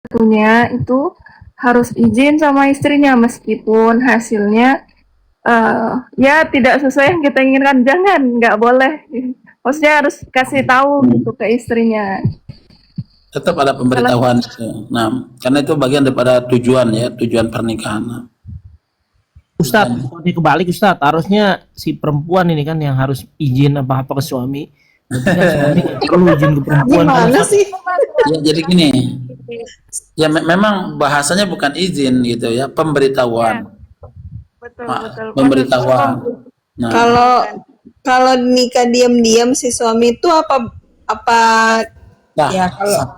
satunya itu harus izin sama istrinya meskipun hasilnya ya tidak sesuai yang kita inginkan, jangan, nggak boleh. Maksudnya harus kasih tahu gitu ke istrinya. Tetap ada Salah. pemberitahuan itu. Nah, karena itu bagian daripada tujuan ya, tujuan pernikahan. Nah, Ustadz, bukannya kebalik Ustadz, harusnya si perempuan ini kan yang harus izin apa-apa ke suami. Berarti kan suami nggak perlu izin ke perempuan kan Gimana Ustadz? sih? ya jadi gini, ya memang bahasanya bukan izin gitu ya, pemberitahuan. Betul, Nah, betul. pemberitahuan. Nah, Kalau kalau nikah diam-diam si suami itu apa sah, ya kalau sah,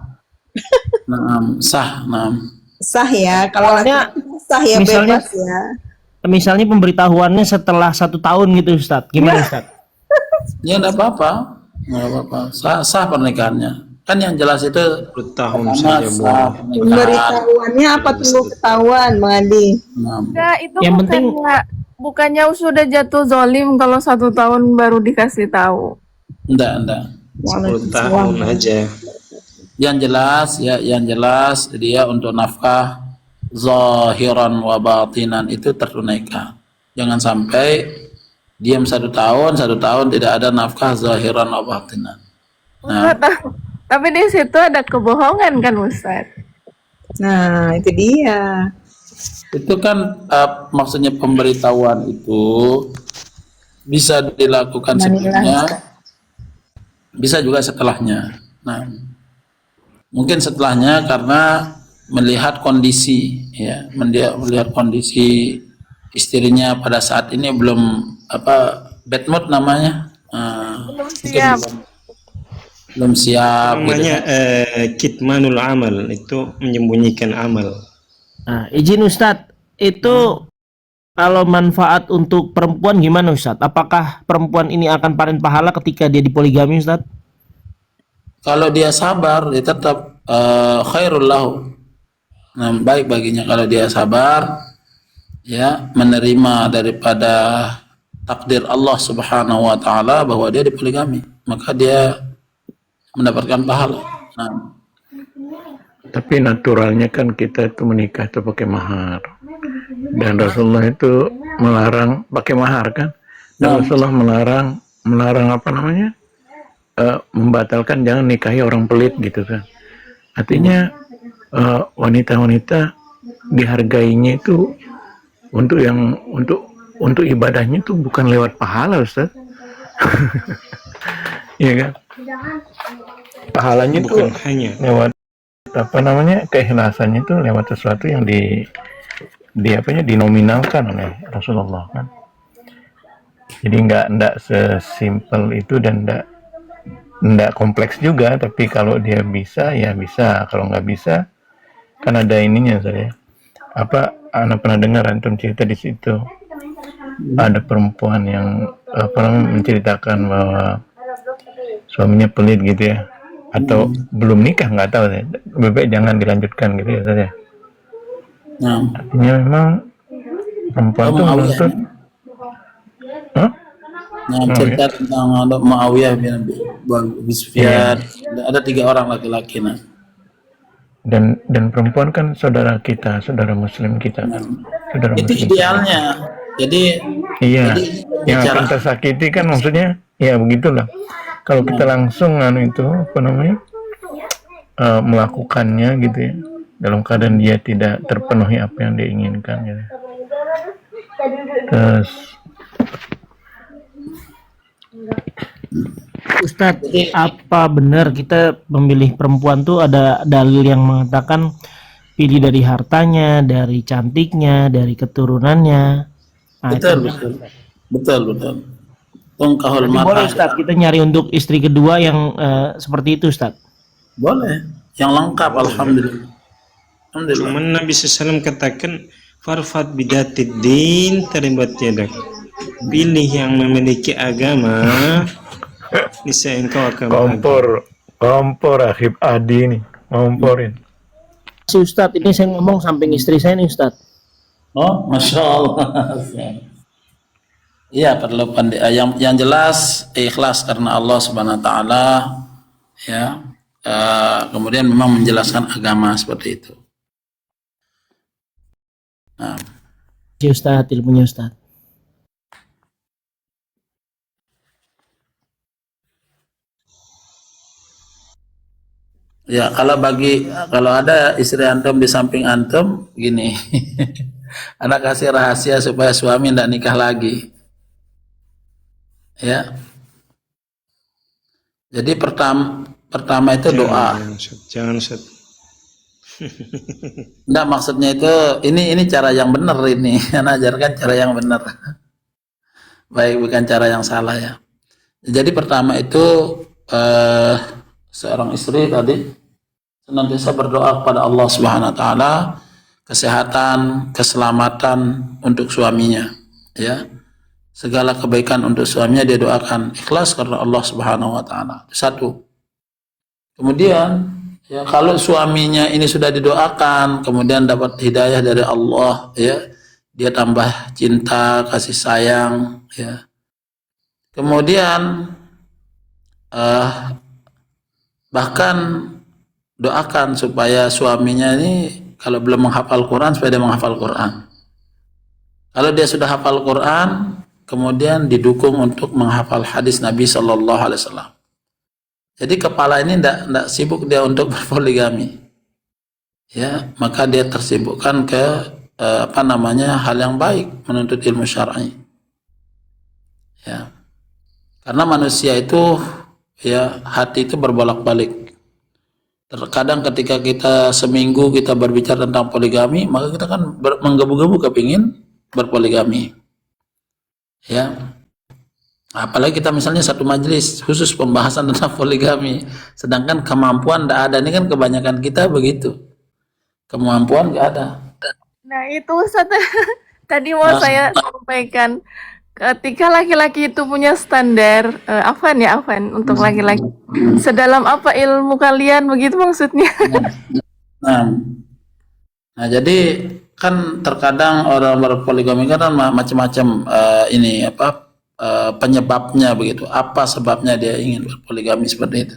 nah, sah, nah. sah ya, kalau Soalnya, laki-laki sah ya misalnya- bebas ya. Misalnya pemberitahuannya setelah 1 tahun gitu Ustadz, gimana Ustadz? Ya enggak apa-apa, enggak apa-apa. Sah, sah pernikahannya. Kan yang jelas itu Bertahun pertama saja sah boleh. pernikahan. Pemberitahuannya apa tunggu ketahuan, Bang Adi? Nah, Enggak, itu Yang penting- bukannya sudah jatuh zolim kalau 1 tahun baru dikasih tahu. enggak. 10 tahun aja. Yang jelas dia untuk nafkah zahiran wa batinan itu tertunaikan. Jangan sampai diam 1 tahun tidak ada nafkah zahiran wa batinan. Nah, Tapi di situ ada kebohongan kan Ustaz? Nah, itu dia. itu kan maksudnya pemberitahuan itu bisa dilakukan sebelumnya, bisa juga setelahnya. Nah, mungkin setelahnya karena melihat kondisi ya, melihat kondisi istrinya pada saat ini belum bad mood namanya. Belum Mungkin siap. belum siap gitu. Namanya kitmanul amal, itu menyembunyikan amal. Nah, izin Ustadz, itu kalau manfaat untuk perempuan gimana Ustadz? Apakah perempuan ini akan panen pahala ketika dia dipoligami Ustadz? Kalau dia sabar, dia tetap khairul lahu. Nah, baik baginya kalau dia sabar, ya menerima daripada takdir Allah Subhanahu wa taala bahwa dia dipoligami, maka dia mendapatkan pahala. Nah, Tapi naturalnya kan kita itu menikah itu pakai mahar. Dan Rasulullah itu melarang pakai mahar kan. Dan Rasulullah melarang apa namanya? Membatalkan jangan nikahi orang pelit gitu kan. Artinya wanita-wanita dihargainya itu untuk ibadahnya itu bukan lewat pahala, Ustaz. Iya kan? Pahalanya itu Bukan hanya lewat apa namanya, keikhlasannya itu lewat sesuatu yang dinominalkan oleh Rasulullah kan. Jadi nggak sesimpel itu dan nggak kompleks juga, tapi kalau dia bisa ya bisa, kalau nggak bisa kan ada ininya saya. Anak pernah dengar antum cerita di situ ada perempuan yang menceritakan bahwa suaminya pelit gitu ya, atau belum nikah, nggak tahu ya, lebih baik jangan dilanjutkan gitu ya saya. nah, Artinya memang perempuan itu menuntut cerita tentang Muawiyah bin Abi Sufyan. Ada 3 orang laki-laki. Nah, dan perempuan kan saudara kita, saudara muslim kita kan. Saudara itu muslim. idealnya. Jadi Iya, yang bicara- akan tersakiti kan maksudnya ya begitulah. Kalau kita langsung melakukannya gitu ya, dalam keadaan dia tidak terpenuhi apa yang dia inginkan gitu. Terus Ustadz, apa benar kita memilih perempuan tuh ada dalil yang mengatakan pilih dari hartanya, dari cantiknya, dari keturunannya? Nah, betul. Tungkahul boleh mar'ah. Ustadz kita nyari untuk istri kedua yang seperti itu Ustadz? Boleh, yang lengkap alhamdulillah. cuman Nabi SAW katakan farfat bidatid din taribat yadak. Pilih yang memiliki agama, niscaya engkau akan bahagia. kompor Akhib Adi nih, ngomporin. Si Ustadz, ini saya ngomong samping istri saya nih Ustadz. Oh, masya Allah. Iya, perlu pandai. Yang jelas ikhlas karena Allah Subhanahu Wa Taala, ya. kemudian memang menjelaskan agama seperti itu. Nah, Ustaz, ilmunya Ustaz. ya kalau ada istri antum di samping antum gini, anak kasih rahasia supaya suami tidak nikah lagi. Ya, jadi pertama itu doa. Jangan Ustaz. Jangan Ustaz. Enggak, maksudnya itu ini cara yang benar ini. Anak ajarkan cara yang benar. Baik, bukan cara yang salah ya. Jadi pertama itu seorang istri tadi senantiasa berdoa kepada Allah Subhanahu wa taala kesehatan, keselamatan untuk suaminya, ya. Segala kebaikan untuk suaminya dia doakan ikhlas karena Allah Subhanahu wa taala. Satu. Kemudian ya, kalau suaminya ini sudah didoakan, kemudian dapat hidayah dari Allah, ya, dia tambah cinta, kasih sayang, ya. Kemudian bahkan doakan supaya suaminya ini kalau belum menghafal Quran supaya dia menghafal Quran. Kalau dia sudah hafal Quran, kemudian didukung untuk menghafal hadis Nabi Shallallahu Alaihi Wasallam. Jadi kepala ini tidak sibuk dia untuk berpoligami, ya, maka dia tersibukkan ke hal yang baik, menuntut ilmu syar'i, ya, karena manusia itu ya hati itu berbolak-balik. Terkadang ketika kita seminggu kita berbicara tentang poligami, maka kita kan menggebu-gebu kepingin berpoligami, ya. Apalagi kita misalnya satu majelis khusus pembahasan tentang poligami, sedangkan kemampuan tidak ada. Ini kan kebanyakan kita begitu, kemampuan nggak ada. Nah itu Ustaz, tadi mau saya sampaikan, ketika laki-laki itu punya standar, Afwan untuk laki-laki, sedalam apa ilmu kalian, begitu maksudnya. Nah jadi kan terkadang orang berpoligami kan macam-macam penyebabnya begitu. Apa sebabnya dia ingin berpoligami seperti itu?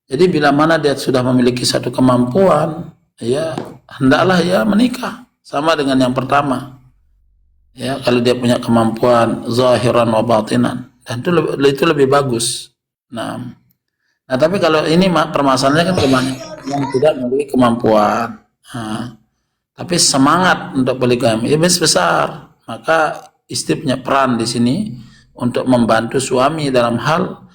Jadi bila mana dia sudah memiliki satu kemampuan, ya hendaklah ya menikah sama dengan yang pertama. Ya, kalau dia punya kemampuan zahiran wa batinan, dan itu lebih bagus. Nah, tapi kalau ini permasalahannya kan kebanyakan yang tidak memiliki kemampuan, tapi semangat untuk poligami ya besar, maka istri punya peran di sini untuk membantu suami dalam hal